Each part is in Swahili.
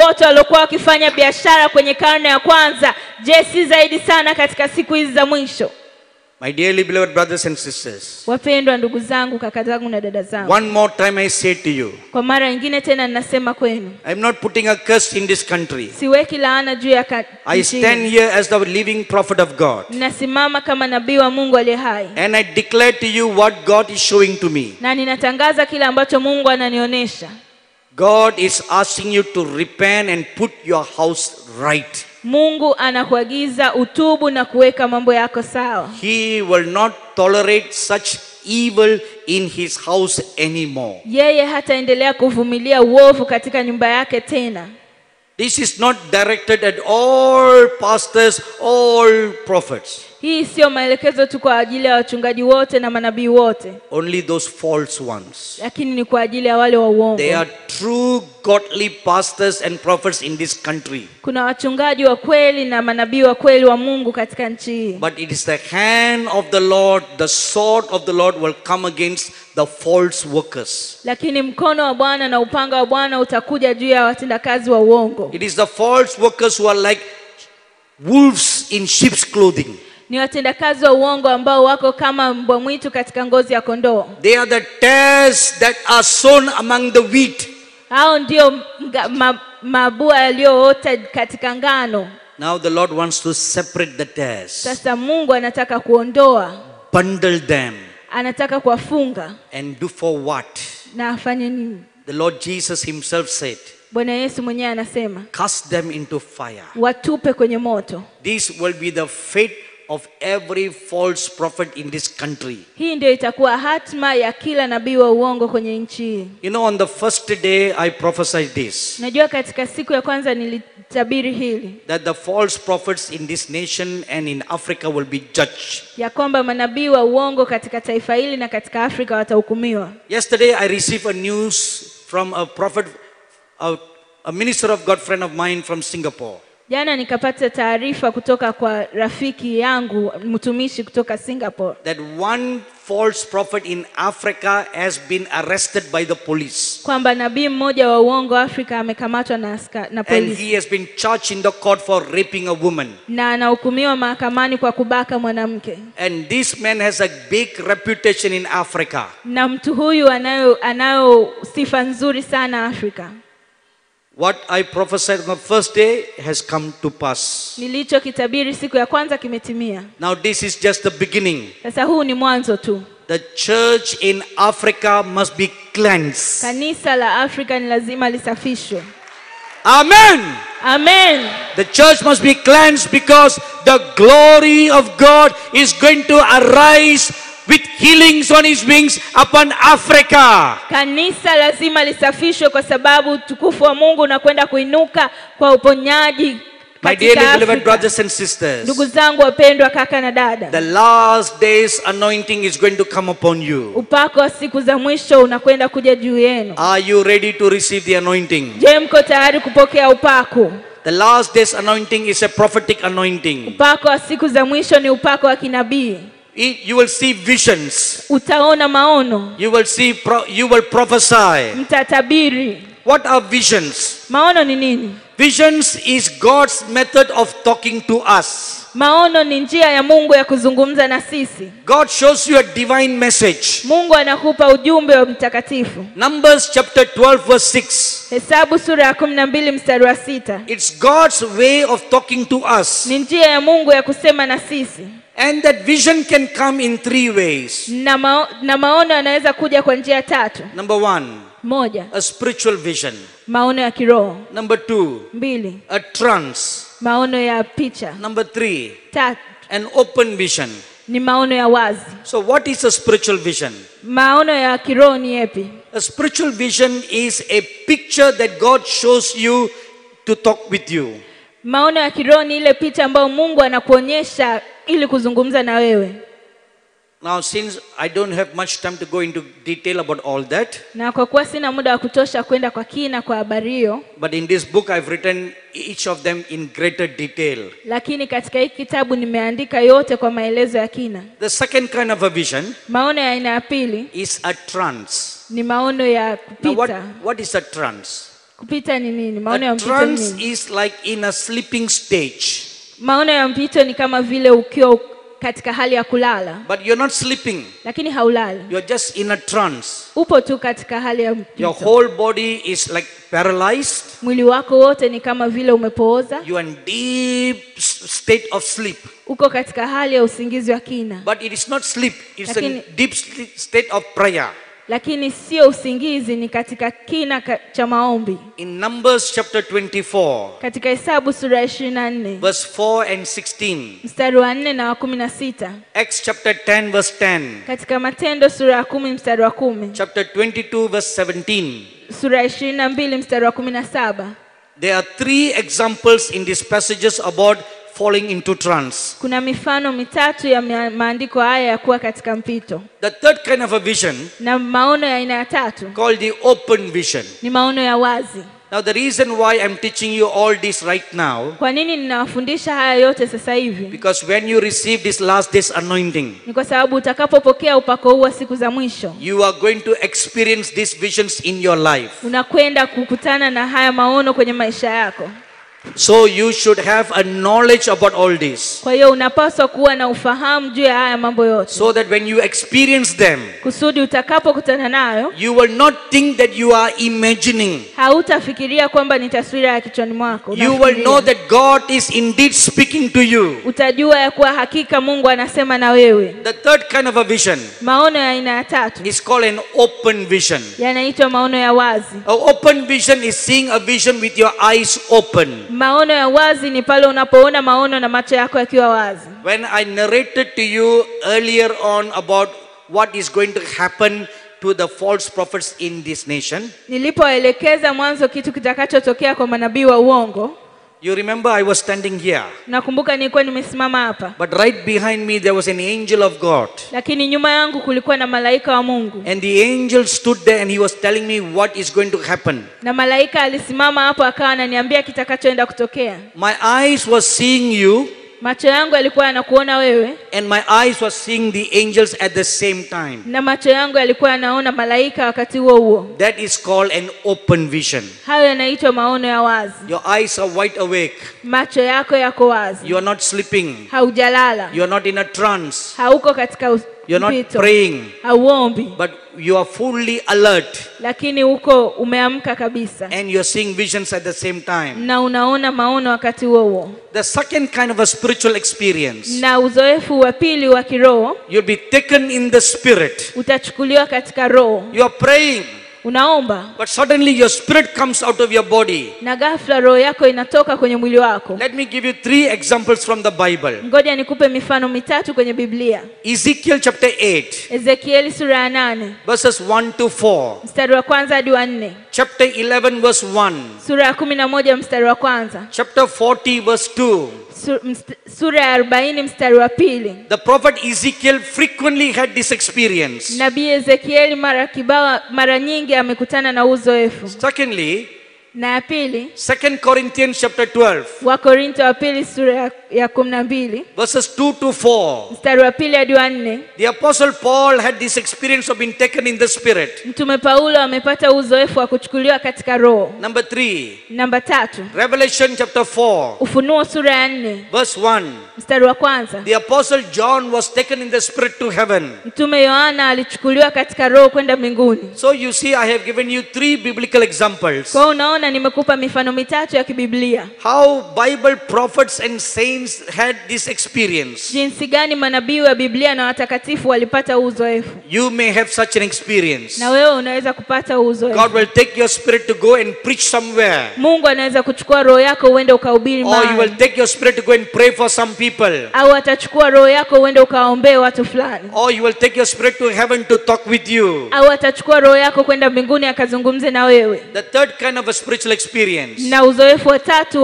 wote waliokuwa wakifanya biashara kwenye karne ya kwanza, je, si zaidi sana katika siku hizi za mwisho? My dearly beloved brothers and sisters, Wapendwa ndugu zangu, kaka zangu na dada zangu, one more time I say to you, kwa mara nyingine tena ninasema kwenu, I'm not putting a curse in this country. siweki laana juu ya I stand here as the living prophet of God. Ninasimama kama nabii wa Mungu aliye hai. And I declare to you what God is showing to me. Na ninatangaza kile ambacho Mungu ananionyesha. God is asking you to repent and put your house right. Mungu anakuagiza utubu na kuweka mambo yako sawa. He will not tolerate such evil in his house anymore. Yeye hataendelea kuvumilia uovu katika nyumba yake tena. This is not directed at all pastors, all prophets. Hii sio maelekezo tu kwa ajili ya wachungaji wote na manabii wote. Only those false ones. Lakini ni kwa ajili ya wale wa uongo. They are true godly pastors and prophets in this country. Kuna wachungaji wa kweli na manabii wa kweli wa Mungu katika nchi hii. But it is the hand of the Lord, the sword of the Lord will come against the false workers. Lakini mkono wa Bwana na upanga wa Bwana utakuja juu ya watendakazi wa uongo. It is the false workers who are like wolves in sheep's clothing. Ni watendakazi wa uongo ambao wako kama mbwa mwitu katika ngozi ya kondoo. They are the tares that are sown among the wheat. Hao ndio mabua yaliyoota katika ngano. Now the Lord wants to separate the tares. Sasa Mungu anataka kuondoa, bundle them. Anataka kuwafunga. And do for what? Na afanye nini? The Lord Jesus himself said, Bwana Yesu mwenyewe anasema, cast them into fire. Watupe kwenye moto. This will be the fate of every false prophet in this country. Hii ndio itakuwa hatima ya kila nabii wa uongo kwenye nchi hii. You know, on the first day I prophesied this. Najua katika siku ya kwanza nilitabiri hili. That the false prophets in this nation and in Africa will be judged. Ya kwamba manabii wa uongo katika taifa hili na katika Afrika watahukumiwa. Yesterday I received a news from a prophet, a minister of God friend of mine from Singapore. Jana nikapata taarifa kutoka kwa rafiki yangu mtumishi kutoka Singapore. That one false prophet in Africa has been arrested by the police. Kwamba nabii mmoja wa uongo Afrika amekamatwa na polisi. And he has been charged in the court for raping a woman. Na anahukumiwa mahakamani kwa kubaka mwanamke. And this man has a big reputation in Africa. Na mtu huyu anayo sifa nzuri sana Afrika. What I prophesied on the first day has come to pass. Nilichokitabiri siku ya kwanza kimetimia. Now this is just the beginning. Sasa huu ni mwanzo tu. The church in Africa must be cleansed. Kanisa la Afrika ni lazima lisafishwe. Amen. Amen. The church must be cleansed because the glory of God is going to arise with healings on his wings upon Africa. Kanisa lazima lisafishwe kwa sababu utukufu wa Mungu unakwenda kuinuka kwa uponyaji My dearly beloved brothers and sisters, ndugu zangu wapendwa, kaka na dada, the last days anointing is going to come upon you. Upako wa siku za mwisho unakwenda kuja juu yenu. Are you ready to receive the anointing? Je, mko tayari kupokea upako? The last days anointing is a prophetic anointing. Upako wa siku za mwisho ni upako wa kinabii. You will see visions. Utaona maono. You will prophesy. Mtatabiri. What are visions? Maono ni nini? Visions is God's method of talking to us. Maono ni njia ya Mungu ya kuzungumza na sisi. God shows you a divine message. Mungu anakupa ujumbe wa mtakatifu. Numbers chapter 12 verse 6. Hesabu sura ya 12 mstari wa 6. It's God's way of talking to us. Ni njia ya Mungu ya kusema na sisi. And that vision can come in three ways. Na maono yanaweza kuja kwa njia tatu. Number 1. Moja, a spiritual vision. Maono ya kiroho. Number 2. Mbili, a trance. Maono ya picha. Number 3. Tatu, an open vision. Ni maono ya wazi. So what is a spiritual vision? Maono ya kiroho ni yapi? A spiritual vision is a picture that God shows you to talk with you. Maono ya kiroho ni ile picha ambayo Mungu anakuonyesha ili kuzungumza na wewe. Now since I don't have much time to go into detail about all that. Na kwa kuwa sina muda wa kutosha kwenda kwa kina kwa habari hiyo. But in this book I've written each of them in greater detail. Lakini katika hiki kitabu nimeandika yote kwa maelezo ya kina. The second kind of a vision. Maono ya aina ya pili is a trance. Ni maono ya kupita. Now what is a trance? Kupita ni nini? Maono A ya mpito ni trance nini? is like in a sleeping stage. Maono ya mpito ni kama vile ukiwa katika hali ya kulala, But you're not sleeping. lakini haulali. You're just in a trance. Upo tu katika hali ya Your mpito. whole body is like paralyzed. Mwili wako wote ni kama vile umepooza. You are in deep state of sleep. Uko katika hali ya usingizi wa kina. But it is not sleep. It's a Lakini- deep state of prayer. Lakini sio usingizi, ni katika kina cha maombi. In Numbers chapter 24, Katika Hesabu sura ya 24 verse 4 and 16. mstari wa 4 na wa 16. Acts chapter 10, verse 10. Katika Matendo sura ya 10 mstari wa 10. Chapter 22, verse 17. Sura ya 22 mstari wa 17. There are 3 examples in these passages about falling into trance. Kuna mifano mitatu ya maandiko haya ya kuwa katika mpito. The third kind of a vision, Na maono ya aina ya tatu called the open vision. ni maono ya wazi. Now the reason why I'm teaching you all this right now, Kwa nini ninawafundisha haya yote sasa hivi? because when you receive this last day's anointing, Ni kwa sababu utakapopokea upako huu wa siku za mwisho, you are going to experience these visions in your life. unakwenda kukutana na haya maono kwenye maisha yako. So you should have a knowledge about all this, Kwa hiyo unapaswa kuwa na ufahamu juu ya haya mambo yote, so that when you experience them, kusudi utakapokutana nayo you will not think that you are imagining. hautafikiria kwamba ni taswira ya kichwani mwako. You will Unafikiria. know that God is indeed speaking to you. Utajua ya kuwa hakika Mungu anasema na wewe. The third kind of a vision Maono ya aina ya tatu is called an open vision. yanaitwa maono ya wazi. An open vision is seeing a vision with your eyes open. Maono ya wazi ni pale unapoona maono na macho yako yakiwa wazi. When I narrated to you earlier on about what is going to happen to the false prophets in this nation, Nilipoelekeza mwanzo kitu kitakachotokea kwa manabii wa uongo, you remember I was standing here, nakumbuka nilikuwa nimesimama hapa, but right behind me there was an angel of God. lakini nyuma yangu kulikuwa na malaika wa Mungu. And the angel stood there and he was telling me what is going to happen. Na malaika alisimama hapo akawa ananiambia kitakachoenda kutokea. My eyes was seeing you, Macho yangu yalikuwa yanakuona wewe, and my eyes was seeing the angels at the same time. na macho yangu yalikuwa yanaona malaika wakati huo huo. That is called an open vision. Hayo yanaitwa maono ya wazi. Your eyes are wide awake. Macho yako yako wazi. You are not sleeping. Haujalala. You are not in a trance. Hauko katika You are not mpito. praying. Hauombi, But you are fully alert lakini uko umeamka kabisa. and you are seeing visions at the same time. Na unaona maono wakati huo huo. The second kind of a spiritual experience, Na uzoefu wa pili wa kiroho, you'll be taken in the spirit. utachukuliwa katika roho. You are praying, Unaomba, but suddenly your spirit comes out of your body. na ghafla roho yako inatoka kwenye mwili wako. Let me give you 3 examples from the Bible. Ngoja nikupe mifano mitatu kwenye Biblia. Ezekiel chapter 8, Ezekieli sura ya 8 verses 1 to 4. mstari wa kwanza hadi wa 4. Chapter 11, verse 1. Sura ya 11 mstari wa kwanza. Chapter 40, verse 2. Sura ya 40 mstari wa pili. The prophet Ezekiel frequently had this experience. Nabii Ezekieli mara nyingi amekutana na uzoefu. Secondly, Na ya pili, 2 Corinthians chapter 12, Wakorintho wa pili sura ya 12 verses 2 to 4. mstari wa pili hadi wa 4. The apostle Paul had this experience of being taken in the spirit. Mtume Paulo amepata uzoefu wa kuchukuliwa katika roho. Number 3, Namba 3, Revelation chapter 4, Ufunuo sura ya 4 verse 1. mstari wa kwanza. The apostle John was taken in the spirit to heaven. Mtume Yohana alichukuliwa katika roho kwenda mbinguni. So you see, I have given you 3 biblical examples. Kwa hiyo unaona nimekupa mifano mitatu ya kibiblia. How Bible prophets and saints had this experience. Jinsi gani manabii wa Biblia na watakatifu walipata uzoefu. You may have such an experience. Na wewe unaweza kupata uzoefu. God will take your spirit to go and preach somewhere. Mungu anaweza kuchukua roho yako uende ukahubiri Or you will mahali. take your spirit to go and pray for some people. Au atachukua roho yako uende ukaombee watu fulani. Or you will take your spirit to heaven to talk with you. Au atachukua roho yako kwenda mbinguni akazungumze na wewe. The third kind of a spiritual experience, Na uzoefu wa tatu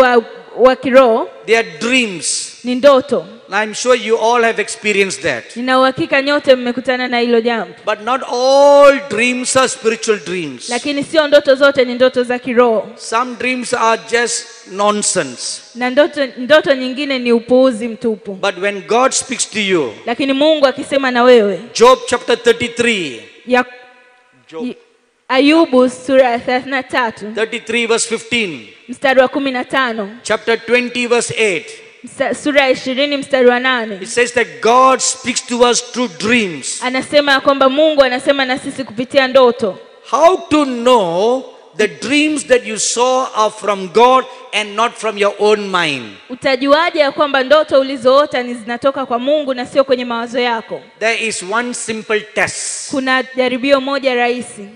wa kiroho they are dreams. ni ndoto. I'm sure you all have experienced that. Nina uhakika nyote mmekutana na hilo jambo. But not all dreams are spiritual dreams. Lakini sio ndoto zote ni ndoto za kiroho. Some dreams are just nonsense. Na ndoto nyingine ni upuuzi mtupu. But when God speaks to you, Lakini Mungu akisema na wewe, Job chapter 33, ya, Job. Ayubu sura ya 33 33 verse 15. mstari wa 15. Chapter 20 verse 8. Sura ya 20 mstari wa 8. It says that God speaks to us through dreams. Anasema kwamba Mungu anasema na sisi kupitia ndoto. How to know the dreams that you saw are from God and not from your own mind? Utajuaje ya kwamba ndoto ulizoota ni zinatoka kwa Mungu na sio kwenye mawazo yako? There is one simple test. Kuna jaribio moja rahisi.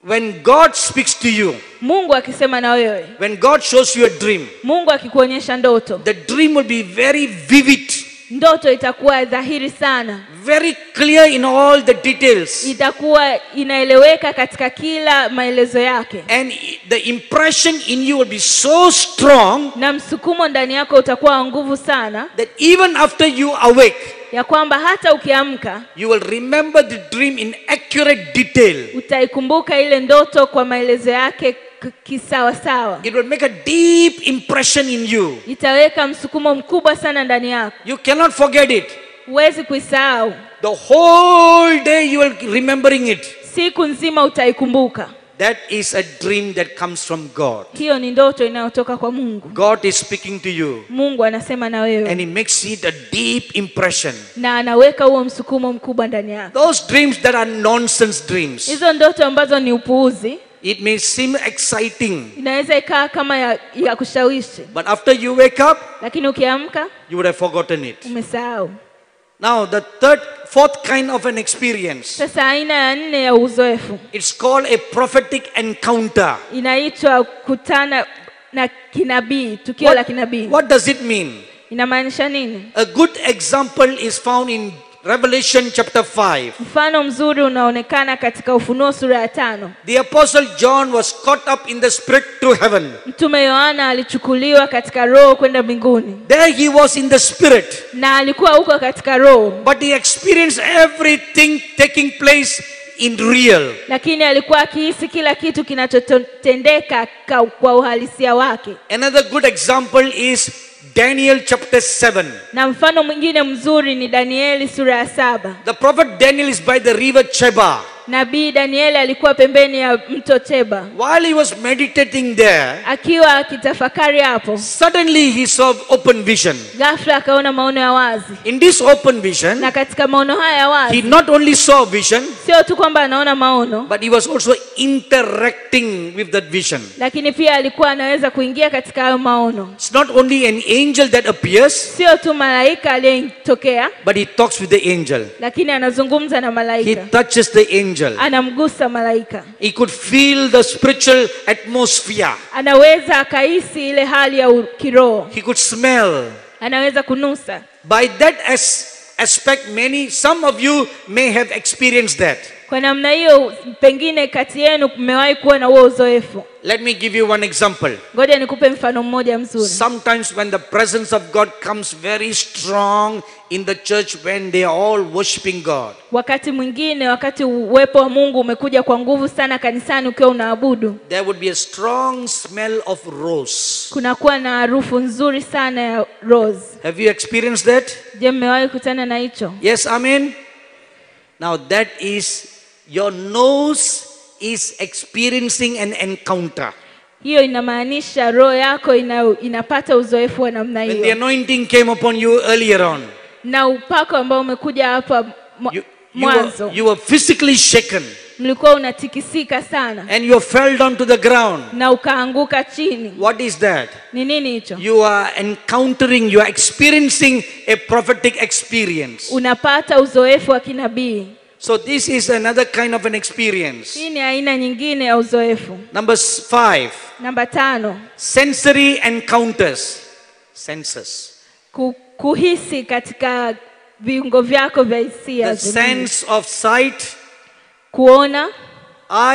When God speaks to you, Mungu akisema na wewe, when God shows you a dream, Mungu akikuonyesha ndoto, the dream will be very vivid, ndoto itakuwa dhahiri sana, very clear in all the details, itakuwa inaeleweka katika kila maelezo yake, and the impression in you will be so strong na msukumo ndani yako utakuwa wa nguvu sana, that even after you awake, ya kwamba hata ukiamka you will remember the dream in accurate detail. utaikumbuka ile ndoto kwa maelezo yake kisawa sawa. It will make a deep impression in you. Itaweka msukumo mkubwa sana ndani yako. You cannot forget it. Huwezi kuisahau. The whole day you will remembering it. Siku nzima utaikumbuka. That is a dream that comes from God. Hiyo ni ndoto inayotoka kwa Mungu. God is speaking to you. Mungu anasema na wewe. And he makes it a deep impression. Na anaweka huo msukumo mkubwa ndani yako. Those dreams that are nonsense dreams. Hizo ndoto ambazo ni upuuzi. It may seem exciting. Inaweza ikaa kama ya kushawishi. But after you wake up, lakini ukiamka, you would have forgotten it. Umesahau. Now the fourth kind of an experience. Sasa aina ya 4 ya uzoefu. It's called a prophetic encounter. Inaitwa kutana na kinabii, tukio la kinabii. What does it mean? Inamaanisha nini? A good example is found in Revelation chapter 5. Mfano mzuri unaonekana katika Ufunuo sura ya 5. The apostle John was caught up in the spirit to heaven. Mtume Yohana alichukuliwa katika roho kwenda mbinguni. There he was in the spirit. Na alikuwa huko katika roho. But he experienced everything taking place in real. Lakini alikuwa akihisi kila kitu kinachotendeka kwa uhalisia wake. Another good example is Daniel chapter 7. Na mfano mwingine mzuri ni Danieli sura ya 7. The prophet Daniel is by the river Cheba. Nabii Danieli alikuwa pembeni ya mto Cheba. While he was meditating there, akiwa akitafakari hapo, suddenly he saw open vision. Ghafla akaona maono ya wazi. In this open vision, na katika maono haya ya wazi, he not only saw vision, sio tu kwamba anaona maono, but he was also interacting with that vision. lakini pia alikuwa anaweza kuingia katika hayo maono. It's not only an angel that appears, sio tu malaika aliyetokea, but he talks with the angel. lakini anazungumza na malaika. He touches the angel. Anamgusa malaika. He could feel the spiritual atmosphere. Anaweza akahisi ile hali ya kiroho. He could smell. Anaweza kunusa. By that aspect, some of you may have experienced that. Kwa namna hiyo pengine kati yenu mmewahi kuwa na huo uzoefu. Let me give you one example. Ngoja nikupe mfano mmoja mzuri. Sometimes when the presence of God comes very strong in the church, when they are all worshiping God. Wakati mwingine, wakati uwepo wa Mungu umekuja kwa nguvu sana kanisani ukiwa unaabudu, there would be a strong smell of rose. kunakuwa na harufu nzuri sana ya rose. Have you experienced that? Je, mmewahi kutana na hicho? Yes, amen. Now that is your nose is experiencing an encounter. Hiyo inamaanisha roho yako inapata uzoefu wa namna hiyo. When the anointing came upon you earlier on, na upako ambao umekuja hapa mwanzo, you were physically shaken. Mlikuwa unatikisika sana. And you fell down to the ground. Na ukaanguka chini. What is that? Ni nini hicho? You are experiencing a prophetic experience. Unapata uzoefu wa kinabii. So this is another kind of an experience. Hii ni aina nyingine ya uzoefu. Number 5. Namba 5. Sensory encounters. Senses. Kuhisi katika viungo vyako vya hisia. The sense of sight. Kuona.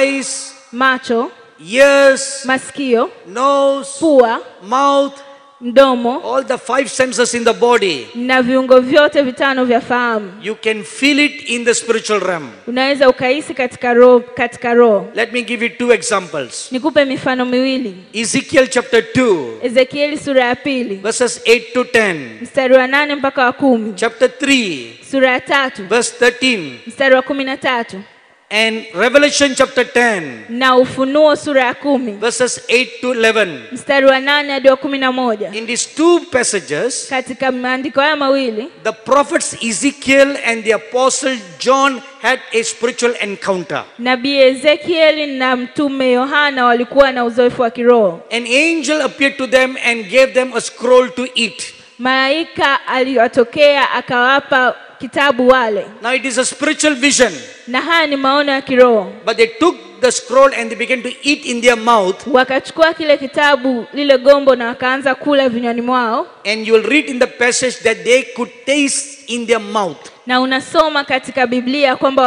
Eyes. Macho. Ears. Masikio. Nose. Pua. Mouth. Mdomo. All the 5 senses in the body. Na viungo vyote 5 vya fahamu. You can feel it in the spiritual realm. Unaweza ukahisi katika roho. Let me give you 2 examples. Nikupe mifano miwili. Ezekiel chapter 2. Ezekieli sura ya 2. Verses 8 to 10. Mstari wa 8 mpaka wa 10. Chapter 3. Sura ya 3. Verse 13. Mstari wa 13. And Revelation chapter 10, na Ufunuo sura ya 10 verses 8 to 11. mstari wa 8 hadi wa 11. In these two passages, Katika maandiko haya mawili, the prophets Ezekiel and the apostle John had a spiritual encounter. Nabii Ezekieli na mtume Yohana walikuwa na uzoefu wa kiroho. An angel appeared to them and gave them a scroll to eat. Malaika aliwatokea akawapa kitabu wale. Now it is a spiritual vision. Na haya ni maono ya kiroho. But they took the scroll and they began to eat in their mouth. Wakachukua kile kitabu, lile gombo, na wakaanza kula vinywani mwao. And you will read in the passage that they could taste in their mouth. Na unasoma katika Biblia kwamba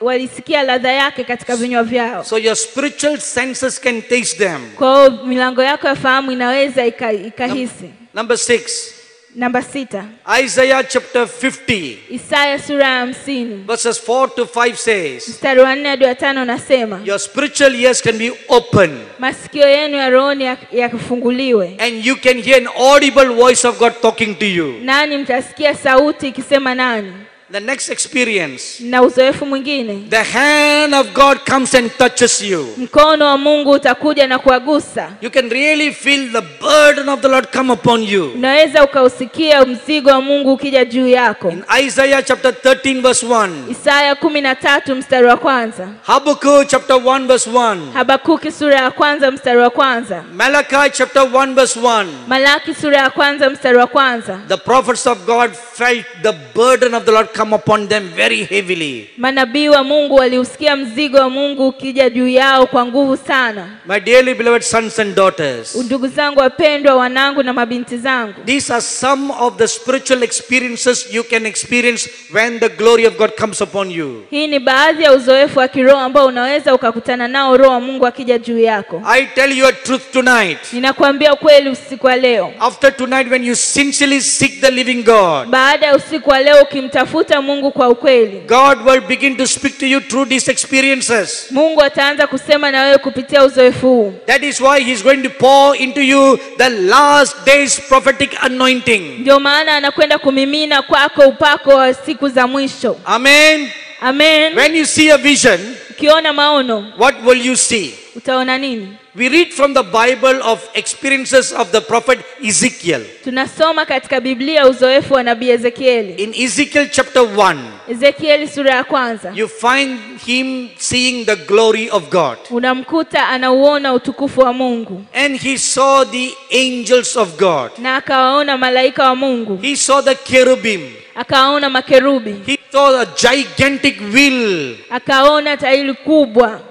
walisikia ladha yake katika vinywa vyao. So your spiritual senses can taste them. Kwa hiyo milango yako ya fahamu inaweza ikahisi. Number 6. Namba 6. Isaiah chapter 50. Isaya sura ya 50. Verses 4 to 5 says, mstari wa 4 hadi wa 5 unasema, your spiritual ears can be open. Masikio yenu ya rohoni yakufunguliwe. And you can hear an audible voice of God talking to you. Nani mtasikia sauti ikisema nani. The next experience, na uzoefu mwingine, the hand of God comes and touches you. Mkono wa Mungu utakuja na kuagusa. You can really feel the burden of the Lord come upon you. Unaweza ukausikia mzigo wa Mungu ukija juu yako. In Isaiah chapter 13 verse 1. Isaya 13 mstari wa 1. Habakkuk chapter 1 verse 1. Habakuki sura ya 1 mstari wa 1. Malachi chapter 1 verse 1. Malaki sura ya 1 mstari wa 1. The prophets of God felt the burden of the Lord come upon them very heavily. Manabii wa Mungu waliusikia mzigo wa Mungu ukija juu yao kwa nguvu sana. My dearly beloved sons and daughters, Ndugu zangu wapendwa, wanangu na mabinti zangu, these are some of the spiritual experiences you can experience when the glory of God comes upon you. Hii ni baadhi ya uzoefu wa kiroho ambao unaweza ukakutana nao roho wa Mungu akija juu yako. I tell you a truth tonight. Ninakuambia ukweli usiku wa leo. After tonight, when you sincerely seek the living God, Baada ya usiku wa leo ukimtafuta Mungu kwa ukweli, God will begin to speak to you through these experiences. Mungu ataanza kusema na wewe kupitia uzoefu huu. That is why He's going to pour into you the last days prophetic anointing. Ndio maana anakwenda kumimina kwako upako wa siku za mwisho. Amen. Amen. When you see a vision, Ukiona maono, what will you see? utaona nini? We read from the Bible of experiences of the prophet Ezekiel. Tunasoma katika Biblia uzoefu wa nabii Ezekieli. In Ezekiel chapter 1, Ezekieli sura ya 1. you find him seeing the glory of God. Unamkuta anauona utukufu wa Mungu. And he saw the angels of God. Na akawaona malaika wa Mungu. He saw the cherubim. Akaona makerubi. He saw a gigantic wheel. Akaona tairi kubwa.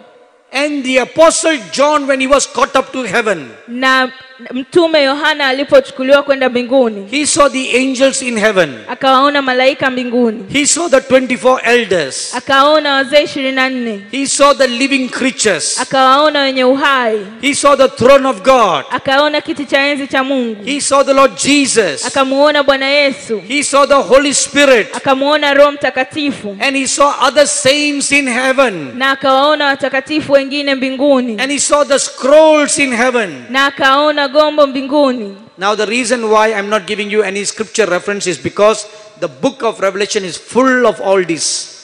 And the apostle John, when he was caught up to heaven, Na mtume Yohana alipochukuliwa kwenda mbinguni, he saw the angels in heaven. akawaona malaika mbinguni. He saw the 24 elders. Akawaona wazee 24. He saw the living creatures. Akawaona wenye uhai. He saw the throne of God. Akaona kiti cha enzi cha Mungu. He saw the Lord Jesus. Akamuona Bwana Yesu. He saw the Holy Spirit. Akamuona Roho Mtakatifu. And he saw other saints in heaven. Na akawaona watakatifu wengine mbinguni. And he saw the scrolls in heaven. Na akaona gombo mbinguni. Now the reason why I'm not giving you any scripture reference is because the book of Revelation is full of all this.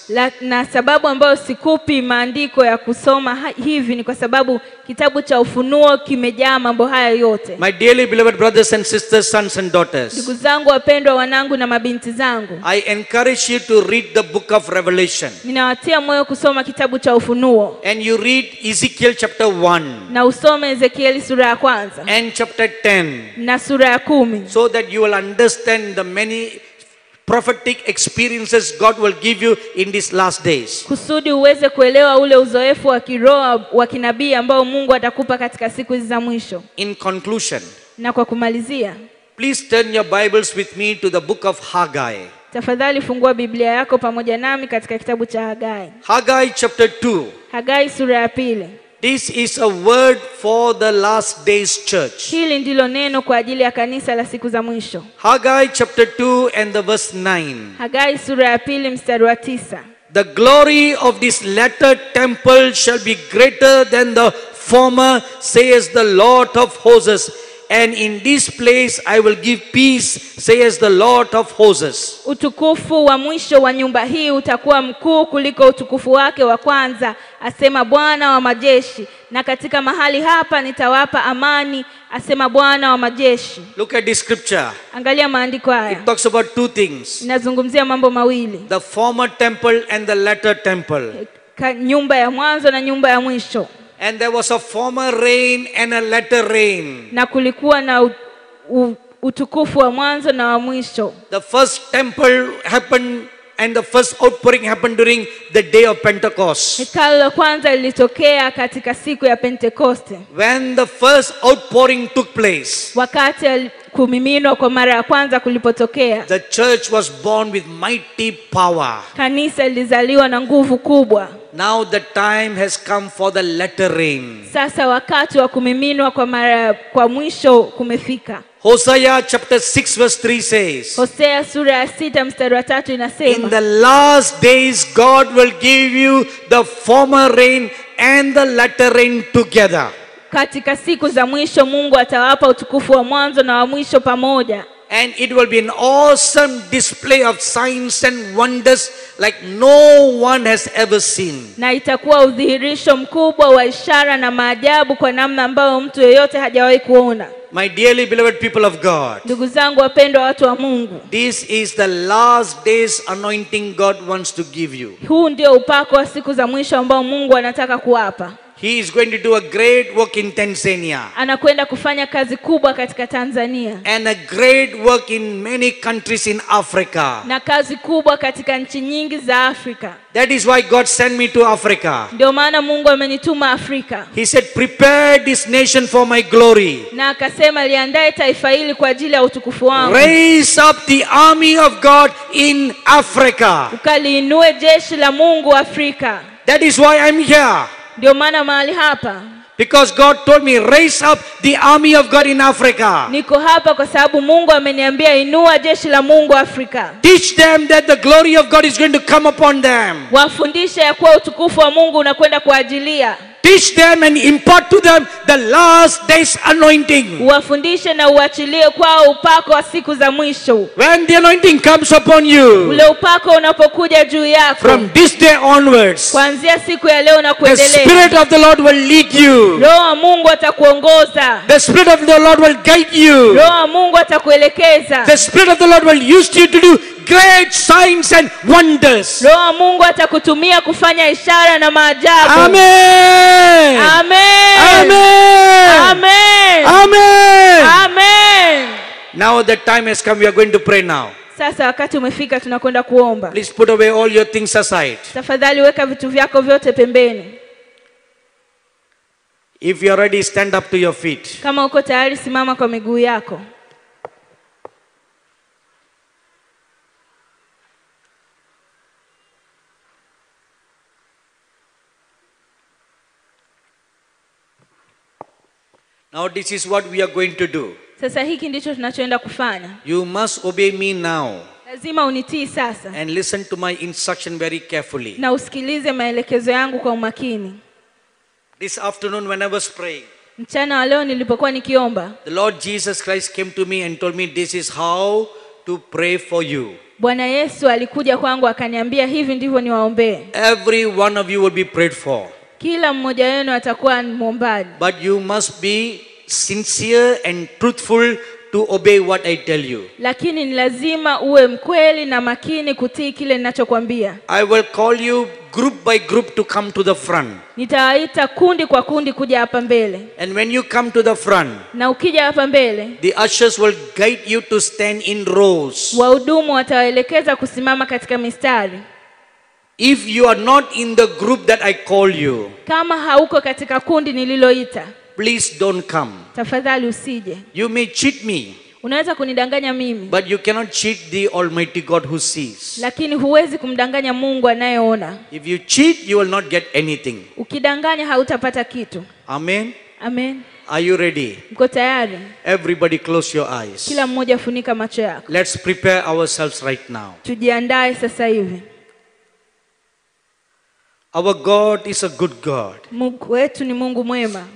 Na sababu ambayo sikupi maandiko ya kusoma hivi ni kwa sababu kitabu cha Ufunuo kimejaa mambo haya yote. My dearly beloved brothers and sisters, sons and daughters, Ndugu zangu wapendwa, wanangu na mabinti zangu, I encourage you to read the book of Revelation. ninawatia moyo kusoma kitabu cha Ufunuo. And you read Ezekiel chapter 1 Na usome Ezekieli sura ya 1 and chapter 10, na sura ya 10, so that you will understand the many prophetic experiences God will give you in these last days. kusudi uweze kuelewa ule uzoefu wa kiroho wa kinabii ambao Mungu atakupa katika siku hizi za mwisho. In conclusion, Na kwa kumalizia, please turn your Bibles with me to the book of Haggai. tafadhali fungua Biblia yako pamoja nami katika kitabu cha Hagai. Haggai chapter 2. Hagai sura ya 2. This is a word for the last days church. Hili ndilo neno kwa ajili ya kanisa la siku za mwisho. Haggai chapter 2 and the verse 9. Hagai sura ya 2 mstari wa 9. The glory of this latter temple shall be greater than the former, says the Lord of hosts, and in this place I will give peace, says the Lord of hosts. Utukufu wa mwisho wa nyumba hii utakuwa mkuu kuliko utukufu wake wa kwanza, asema Bwana wa majeshi, na katika mahali hapa nitawapa amani, asema Bwana wa majeshi. Look at this scripture. Angalia maandiko haya. It talks about two things. Inazungumzia mambo mawili. The former temple and the latter temple. Nyumba ya mwanzo na nyumba ya mwisho. And there was a former rain and a latter rain. Na kulikuwa na utukufu wa mwanzo na wa mwisho. The first temple happened and the first outpouring happened during the day of Pentecost. Hekalu la kwanza lilitokea katika siku ya Pentekoste. When the first outpouring took place, wakati kumiminwa kwa mara ya kwanza kulipotokea, the church was born with mighty power. Kanisa lilizaliwa na nguvu kubwa. Now the time has come for the latter rain. Sasa wakati wa kumiminwa kwa mwisho kumefika. Hosea chapter 6 verse 3 says, Hosea sura ya 6 mstari wa 3 inasema, in the last days God will give you the former rain and the latter rain together. Katika siku za mwisho Mungu atawapa utukufu wa mwanzo na wa mwisho pamoja. And it will be an awesome display of signs and wonders like no one has ever seen. Na itakuwa udhihirisho mkubwa wa ishara na maajabu kwa namna ambayo mtu yeyote hajawahi kuona. My dearly beloved people of God, ndugu zangu wapendwa watu wa Mungu, this is the last days anointing God wants to give you. Huu ndio upako wa siku za mwisho ambao Mungu anataka kuwapa. He is going to do a great work in Tanzania. Anakwenda kufanya kazi kubwa katika Tanzania. And a great work in many countries in Africa. Na kazi kubwa katika nchi nyingi za Afrika. That is why God sent me to Africa. Ndio maana Mungu amenituma Afrika. He said, prepare this nation for my glory. Na akasema liandae taifa hili kwa ajili ya utukufu wangu. Raise up the army of God in Africa. Ukaliinue jeshi la Mungu Afrika. That is why I'm here. Ndio maana mahali hapa. Because God told me, raise up the army of God in Africa. Niko hapa kwa sababu Mungu ameniambia inua jeshi la Mungu Afrika. Teach them that the glory of God is going to come upon them. Wafundishe ya kuwa utukufu wa Mungu unakwenda kuajilia. Teach them and impart to them the last days anointing. Wafundishe na uachilie kwao upako wa siku za mwisho. When the anointing comes upon you, ule upako unapokuja juu yako, from this day onwards, kuanzia siku ya leo na kuendelea, the Spirit of the Lord will lead you. Roho wa Mungu atakuongoza. The Spirit of the Lord will guide you. Roho wa Mungu atakuelekeza. The Spirit of the Lord will use you to do great signs and wonders. Roho wa Mungu atakutumia kufanya ishara na maajabu. Amen. Amen. Amen. Amen. Amen. Amen. Now the time has come. We are going to pray now. Sasa wakati umefika tunakwenda kuomba. Please put away all your things aside. Tafadhali weka vitu vyako vyote pembeni. If you are ready, stand up to your feet. Kama uko tayari, simama kwa miguu yako. Now this is what we are going to do. Sasa hiki ndicho tunachoenda kufanya. You must obey me now. Lazima unitii sasa. And listen to my instruction very carefully. Na usikilize maelekezo yangu kwa umakini. This afternoon when I was praying, mchana wa leo nilipokuwa nikiomba, the Lord Jesus Christ came to me and told me this is how to pray for you. Bwana Yesu alikuja kwangu akaniambia hivi ndivyo niwaombee. Every one of you will be prayed for. Kila mmoja wenu atakuwa mwombaji. But you must be sincere and truthful to obey what I tell you. Lakini ni lazima uwe mkweli na makini kutii kile ninachokwambia. I will call you group by group to come to the front. Nitawaita kundi kwa kundi kuja hapa mbele. And when you come to the front, na ukija hapa mbele, the ushers will guide you to stand in rows. Wahudumu watawaelekeza kusimama katika mistari. If you are not in the group that I call you, kama hauko katika kundi nililoita, please don't come. Tafadhali usije. You may cheat me. Unaweza kunidanganya mimi. But you cannot cheat the Almighty God who sees. Lakini huwezi kumdanganya Mungu anayeona. If you cheat, you will not get anything. Ukidanganya hautapata kitu. Amen. Amen. Are you ready? Mko tayari? Everybody close your eyes. Kila mmoja funika macho yako. Let's prepare ourselves right now. Tujiandae sasa hivi. Our God is a good God. Mungu wetu ni Mungu mwema.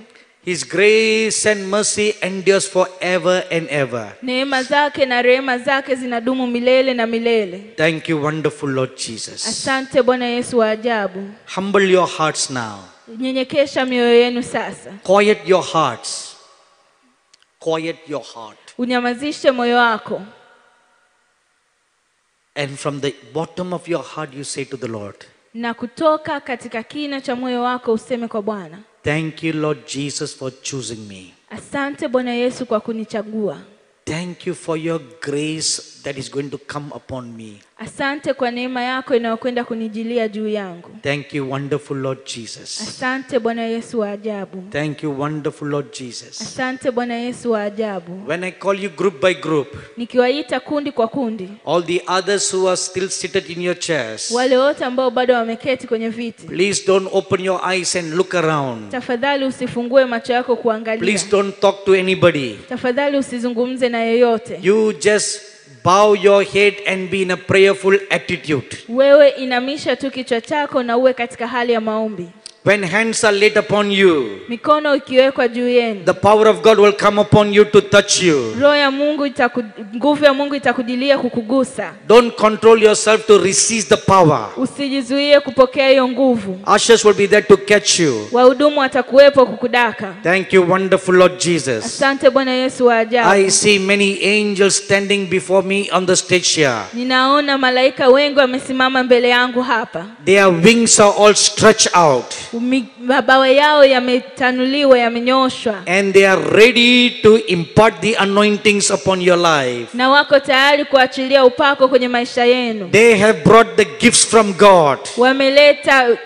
His grace and mercy endures forever and ever. Neema zake na rehema zake zinadumu milele na milele. Thank you, wonderful Lord Jesus. Asante Bwana Yesu wa ajabu. Humble your hearts now. Nyenyekesha mioyo yenu sasa. Quiet your hearts. Quiet your heart. Unyamazishe moyo wako. And from the bottom of your heart you say to the Lord, na kutoka katika kina cha moyo wako useme kwa Bwana, thank you Lord Jesus for choosing me. Asante Bwana Yesu kwa kunichagua. Thank you for your grace that is going to come upon me. Asante kwa neema yako inayokwenda kunijilia juu yangu. Thank you, wonderful Lord Jesus. Asante Bwana Yesu wa ajabu. Thank you, wonderful Lord Jesus. Asante Bwana Yesu wa ajabu. When I call you group by group, nikiwaita kundi kwa kundi, all the others who are still seated in your chairs, wale wote ambao bado wameketi kwenye viti, please don't open your eyes and look around. Tafadhali usifungue macho yako kuangalia. Please don't talk to anybody. Tafadhali usizungumze na yeyote. You just bow your head and be in a prayerful attitude. Wewe inamisha tu kichwa chako na uwe katika hali ya maombi. When hands are laid upon you, mikono ikiwekwa juu yenu, the power of God will come upon you to touch you. Roho ya Mungu nguvu ya Mungu itakudilia kukugusa. Don't control yourself to receive the power. Usijizuie kupokea hiyo nguvu. Ushers will be there to catch you. Wahudumu watakuwepo kukudaka. Thank you, wonderful Lord Jesus. Asante Bwana Yesu wa ajabu. I see many angels standing before me on the stage here. Ninaona malaika wengi wamesimama mbele yangu hapa. Their wings are all stretched out. Mabawa yao yametanuliwa, yamenyoshwa. And they are ready to impart the anointings upon your life. Na wako tayari kuachilia upako kwenye maisha yenu. They have brought the gifts from God. Wameleta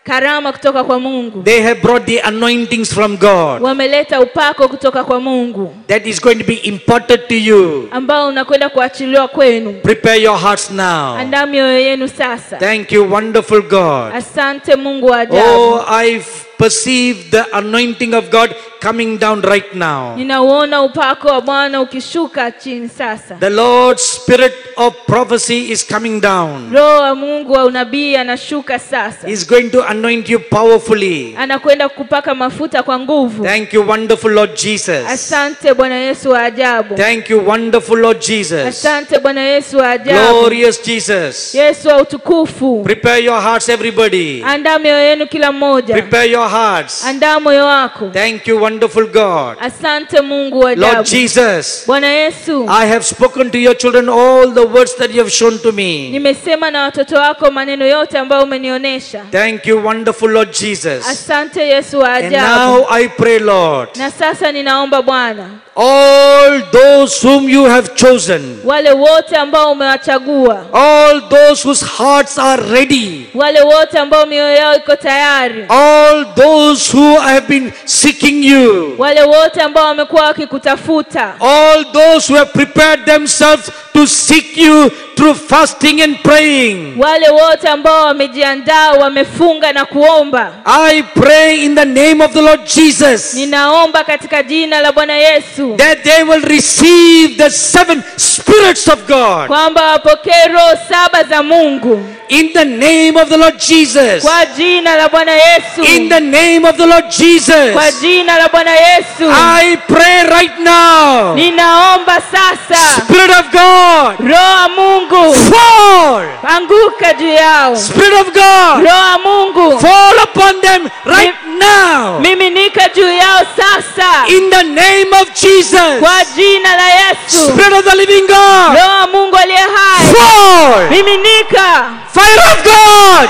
karama kutoka kwa Mungu. They have brought the anointings from God. Wameleta upako kutoka kwa Mungu. That is going to be imparted to you. Ambao unakwenda kuachiliwa kwenu. Prepare your hearts now. Andaa mioyo yenu sasa. Thank you, wonderful God. Asante Mungu wa ajabu. Oh, I perceive the anointing of God coming down right now. Ninauona upako wa Bwana ukishuka chini sasa. The Lord's spirit of prophecy is coming down. Roho wa Mungu wa unabii anashuka sasa. He's going to anoint you powerfully. Anakwenda kupaka mafuta kwa nguvu. Thank you, wonderful Lord Jesus. Asante Bwana Yesu wa ajabu. Thank you, wonderful Lord Jesus. Asante Bwana Yesu wa ajabu. Glorious Jesus. Yesu wa utukufu. Prepare your hearts, everybody. Andaa mioyo yenu kila mmoja. Prepare your hearts. Andaa moyo wako. Thank you, wonderful God. Asante Mungu wa ajabu. Lord Jesus, Bwana Yesu, I have spoken to your children all the words that you have shown to me. Nimesema na watoto wako maneno yote ambayo umenionyesha. Thank you, wonderful Lord Jesus. Asante Yesu wa ajabu. And now I pray, Lord, na sasa ninaomba Bwana, all those whom you have chosen, wale wote ambao umewachagua, all those whose hearts are ready, wale wote ambao mioyo yao iko tayari, all those who have been seeking you, wale wote ambao wamekuwa wakikutafuta, all those who have prepared themselves to seek you through fasting and praying, wale wote ambao wamejiandaa, wamefunga na kuomba, I pray in the name of the Lord Jesus, ninaomba katika jina la Bwana Yesu, that they will receive the 7 spirits of God, kwamba wapokee roho 7 za Mungu, in the name of the Lord Jesus, kwa jina la Bwana Yesu, in the name of the Lord Jesus, kwa jina la Bwana Yesu. I pray right now, ninaomba sasa, Spirit of God, roho wa Mungu, fall, anguka juu yao. Spirit of God, Roho wa Mungu, fall upon them right now, miminika juu yao sasa, in the name of Jesus, kwa jina la Yesu. Spirit of the living God, Roho wa Mungu aliye hai, fall, miminika. fire of God,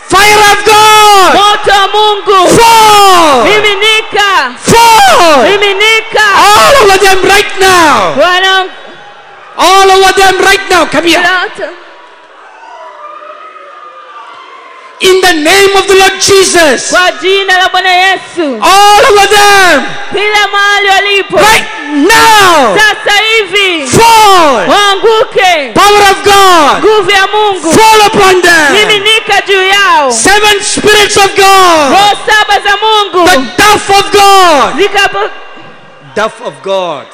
fire of God, Moto wa Mungu, fall, miminika, fall, miminika. all over them right now, Bwana, all over them right now. Come here. In the name of the Lord Jesus, kwa jina la Bwana Yesu, all over them, kila mahali walipo right now, sasa hivi, fall, waanguke. power of God, Nguvu ya Mungu, fall upon them, miminika juu yao. 7 spirits of God, Roho 7 za Mungu, the dove of God, dove of God.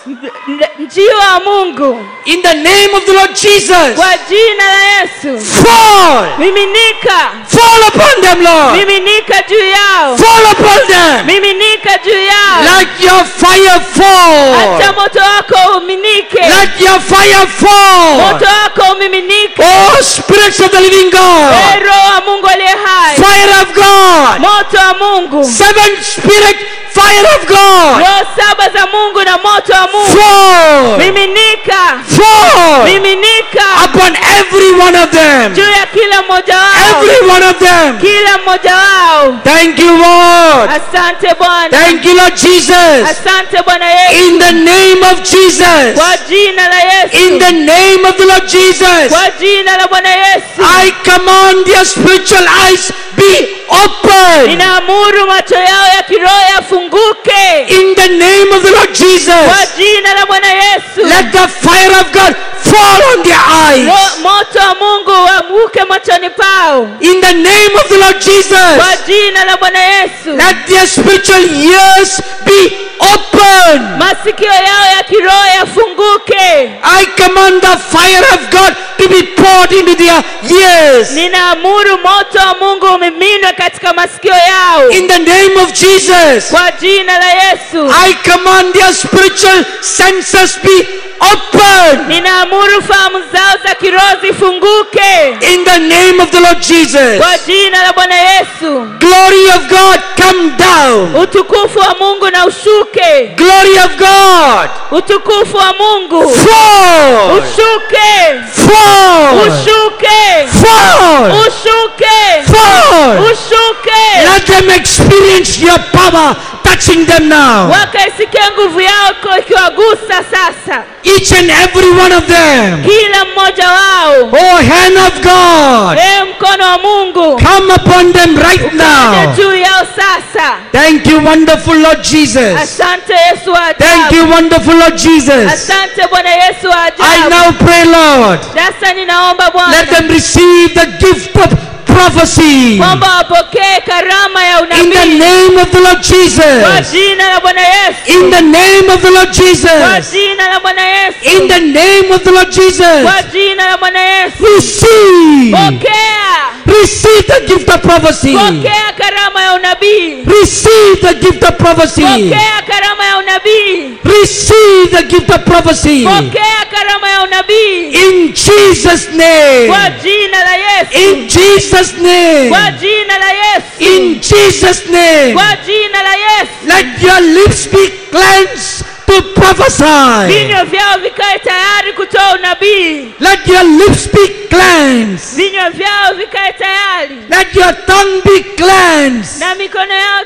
njiwa wa Mungu. In the name of the Lord Jesus, Kwa jina la Yesu. fall. Miminika. Fall upon them, Lord. Miminika juu yao. Fall upon them. Miminika juu yao. Let your fire fall. Acha moto wako uminike. Let your fire fall. Moto wako umiminike. Oh, spirits of the living God. Roho wa Mungu aliye hai. Fire of God. Moto wa Mungu. Seven spirit fire of God. Roho saba za Mungu na moto wa Mungu. Fall. Miminika. Fall Miminika. upon every one of them. Juu ya kila mmoja wao. Every one of them. Kila mmoja wao. Thank you, Lord. Asante Bwana. Thank you, Lord Jesus. Asante Bwana Yesu. In the name of Jesus. Kwa jina la Yesu. In the name of the Lord Jesus. Kwa jina la Bwana Yesu. I command their spiritual eyes be open. Ninaamuru macho yao ya kiroho yafunguke. In the name of the Lord Kwa Jesus. jina la Bwana Yesu. Let the fire of God fall on their eyes. Moto wa Mungu uanguke machoni pao. In the name of the Lord Kwa Jesus. jina la Bwana Yesu. Let their spiritual ears be open. Masikio yao ya kiroho yafunguke. I command the fire of God to be poured into their ears. Ninaamuru moto wa Mungu umiminwe katika masikio yao. In the name of Jesus. Kwa jina la Yesu. I command their spiritual senses be open. Ninaamuru fahamu zao za kiroho zifunguke. In the name of the Lord Jesus. Kwa jina la Bwana Yesu. Glory of God come down. Utukufu wa Mungu na ushuke. Glory of God. Utukufu wa Mungu. Fall. Ushuke. Fall. Ushuke. Fall. Ushuke. Fall. Ushuke. Let them experience your power touching them now. Wakaisikia nguvu yako ikiwagusa sasa. Each and every one of them. Kila mmoja wao. Oh, hand of God. Mkono wa Mungu. Come upon them right now. Juu yao sasa. Thank you, wonderful Lord Jesus. Asante Yesu wa ajabu. Thank you, wonderful Lord Jesus. Asante Bwana Yesu wa ajabu. I now pray, Lord, Sasa ninaomba Bwana. let them receive the gift of prophecy. Kwamba wapokee karama ya unabii. In the name of the Lord Kwa Jesus. jina la Bwana Yesu. In the name of the Lord Kwa Jesus. jina la Bwana Yesu. In the name of the Lord Jesus. Kwa jina la Bwana Yesu. Receive. Pokea. Receive the gift of prophecy. Pokea karama ya unabii. Receive the gift of prophecy. Pokea karama ya unabii. Receive the gift of prophecy. Pokea karama ya unabii. In Jesus' name. Kwa jina la Yesu. In Jesus' name. Kwa jina la Yesu. In Jesus' name. Kwa jina la Yesu. Let your lips be cleansed to prophesy. Vinywa vyao vikae tayari kutoa unabii. Let your lips be cleansed. Vinywa vyao vikae tayari. Let your tongue be cleansed. Na mikono yao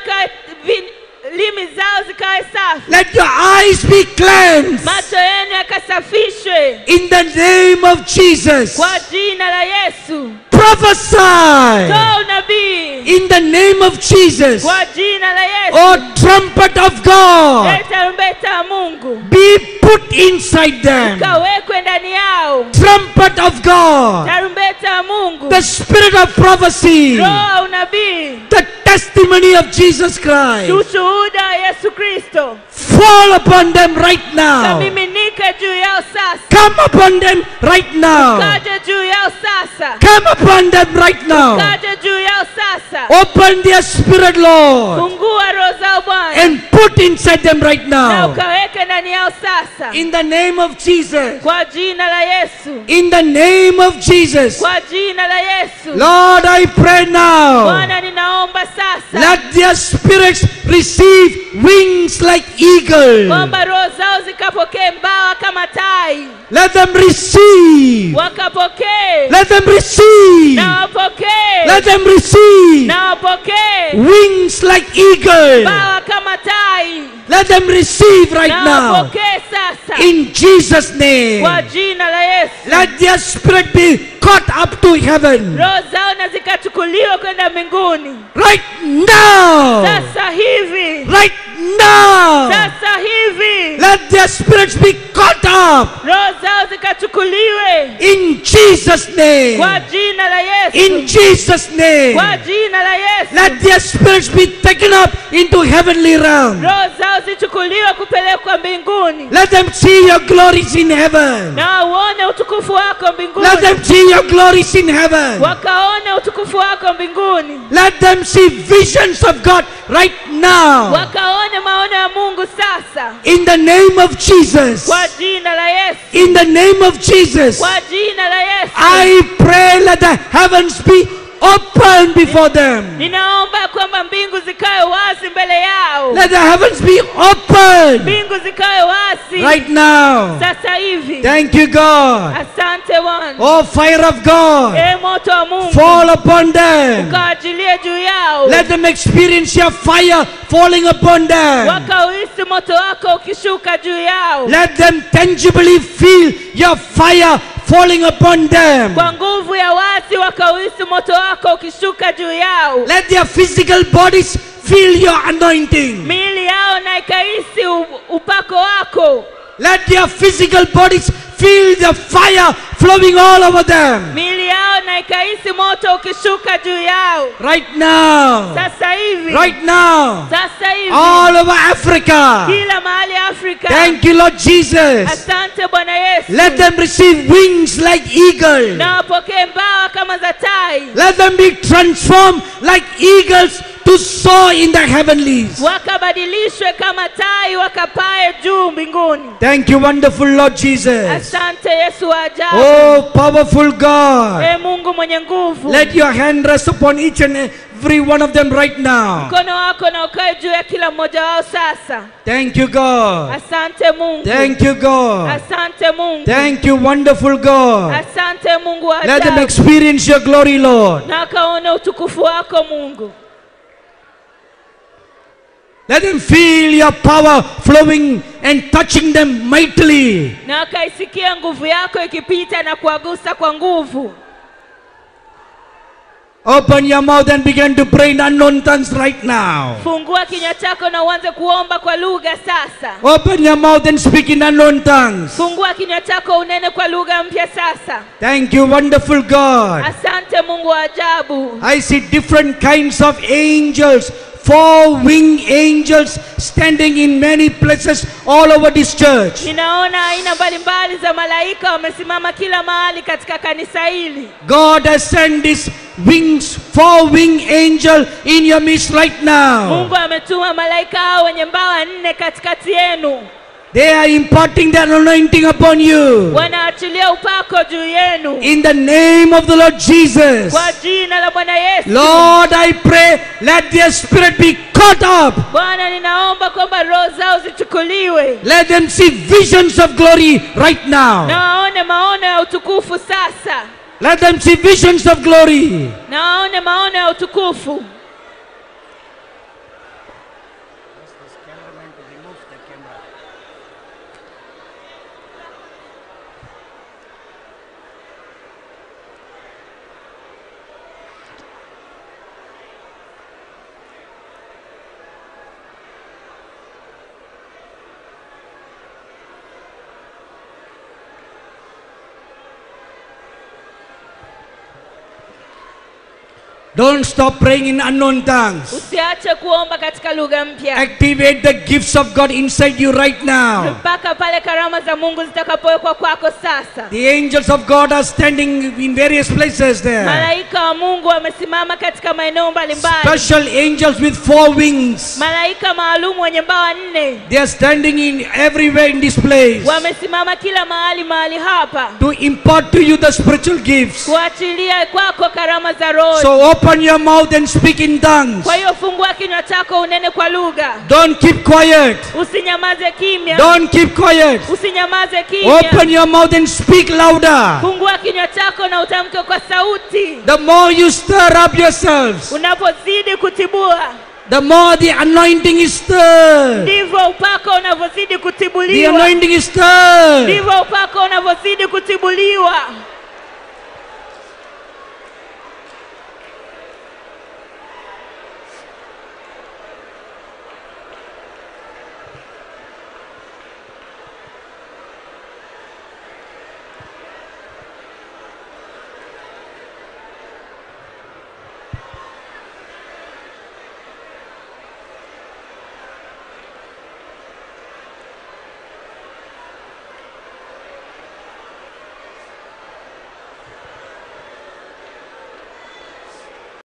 limi zao zikae safi. Let your eyes be cleansed. Macho yenu yakasafishwe. In the name of Jesus. Kwa jina la Yesu. Prophesy. Toa unabii. In the name of Jesus. Kwa jina la Yesu. Oh, trumpet of God. Tarumbeta ya Mungu. Be put inside them. Kawekwe ndani yao. Trumpet of God. Tarumbeta ya Mungu. The spirit of prophecy. Roho unabii. The testimony of Jesus Christ. Ushuhuda wa Yesu Kristo. Fall upon them right now. Kamiminika juu yao sasa. Come upon them right now. Kaja juu yao sasa. Come upon them right now. Kaja juu yao sasa. Open their spirit, Lord, Fungua roho zao Bwana. and put inside them right Na now. ukaweke ndani yao sasa. In the name of Jesus. Kwa jina la Yesu. In the name of Jesus. Kwa jina la Yesu. Lord, I pray now. Bwana ninaomba sasa. Let their spirits receive wings like eagles. Kwamba roho zao zikapokee mbawa kama tai. Let them receive. Wakapokee. Let them receive. Na wapokee. Let them receive Na wapokee. wings like eagles. Mbawa kama tai. Let them receive right Na now. wapokee sasa. In Jesus' name. Kwa jina la Yesu. Let their spirit be caught up to heaven. Roho zao na zikachukuliwa kwenda mbinguni. Right now. Sasa hivi. Right now. Sasa hivi. Let their spirits be caught up. roho zao zikachukuliwe In Jesus' name. kwa jina la Yesu, In Jesus' name. kwa jina la Yesu. Let their spirits be taken up into heavenly realm. Roho zao zichukuliwe kupelekwa mbinguni, Let them see your glories in heaven. na uone utukufu wako mbinguni. Let them see your glories in heaven. Wakaone utukufu wako mbinguni, Let them see visions of God right now. wakaone maono ya Mungu sasa, In the name of Jesus. kwa jina la Yesu, In the name of Jesus. kwa jina la Yesu. I pray let the heavens be open before them. Ninaomba kwamba mbingu zikawe wazi mbele yao, Let the heavens be open mbingu zikawe wazi right now. sasa hivi. Thank you, God. Asante Bwana. Oh, fire of God, Moto wa Mungu fall upon them. ukaajilie juu yao, Let them experience your fire falling upon them. wakauhisi moto wako ukishuka juu yao, Let them tangibly feel your fire falling upon them. kwa nguvu ya wazi wakauhisi moto wako ukishuka juu yao. Let their physical bodies feel your anointing. Miili yao na ikahisi upako wako, Let their physical bodies feel the fire flowing all over them. miili yao na ikahisi moto ukishuka juu yao Right now. sasa hivi, Right now. sasa hivi, All over Africa. kila mahali Afrika. Thank you, Lord Jesus. Asante Bwana Yesu. Let them receive wings like eagle. Na wapokee mbawa kama za tai, Let them be transformed like eagles to soar in the heavenlies. wakabadilishwe kama tai, wakapae juu mbinguni. Thank you, wonderful Lord Jesus. Asante Yesu wa ajabu. Oh, powerful God. Mungu mwenye nguvu, Let your hand rest upon each and every one of them right now. mkono wako na ukae juu ya kila mmoja wao sasa. Thank you, God. Asante Mungu. Thank you, God. Asante Mungu. Thank you, wonderful God. Asante Mungu wa Let them ajabu. experience your glory, Lord. Na akaone utukufu wako Mungu. Let them feel your power flowing and touching them mightily. Na akaisikia nguvu yako ikipita na kuagusa kwa nguvu. Open your mouth and begin to pray in unknown tongues right now. Fungua kinywa chako na uanze kuomba kwa lugha sasa. Open your mouth and speak in unknown tongues. Fungua kinywa chako unene kwa lugha mpya sasa. Thank you, wonderful God. Asante Mungu wa ajabu. I see different kinds of angels, 4-winged angels standing in many places all over this church. Ninaona aina mbalimbali za malaika wamesimama kila mahali katika kanisa hili. God has sent this 4-winged angel in your midst right now. Mungu ametuma malaika hao wenye mbawa 4 katikati yenu. They are imparting their anointing upon you. Wanaachilia upako juu yenu. In the name of the Lord Jesus. Kwa jina la Bwana Yesu. Lord, I pray, let their spirit be caught up. Bwana, ninaomba kwamba roho zao zichukuliwe. Let them see visions of glory right now. Na waone maono ya utukufu sasa. Let them see visions of glory. Na waone maono ya utukufu. Don't stop praying in unknown tongues. Usiache kuomba katika lugha mpya. Activate the gifts of God inside you right now. Mpaka pale karama za Mungu zitakapowekwa kwako sasa. The angels of God are standing in various places there. Malaika wa Mungu wamesimama katika maeneo mbalimbali. Special angels with 4 wings. Malaika maalum wenye mbawa 4. They are standing in everywhere in this place. Wamesimama kila mahali hapa. To impart to you the spiritual gifts. Kuachilia kwako karama za roho. So open your mouth and speak in tongues. Kwa hiyo fungua kinywa chako unene kwa lugha. Don't keep quiet. Usinyamaze kimya. Don't keep quiet. Usinyamaze kimya. Open your mouth and speak louder. Fungua kinywa chako na utamke kwa sauti. The more you stir up yourselves, Unapozidi kutibua, the more the anointing is stirred. ndivyo upako unavyozidi The kutibuliwa. anointing is stirred. Ndivyo upako unavyozidi kutibuliwa.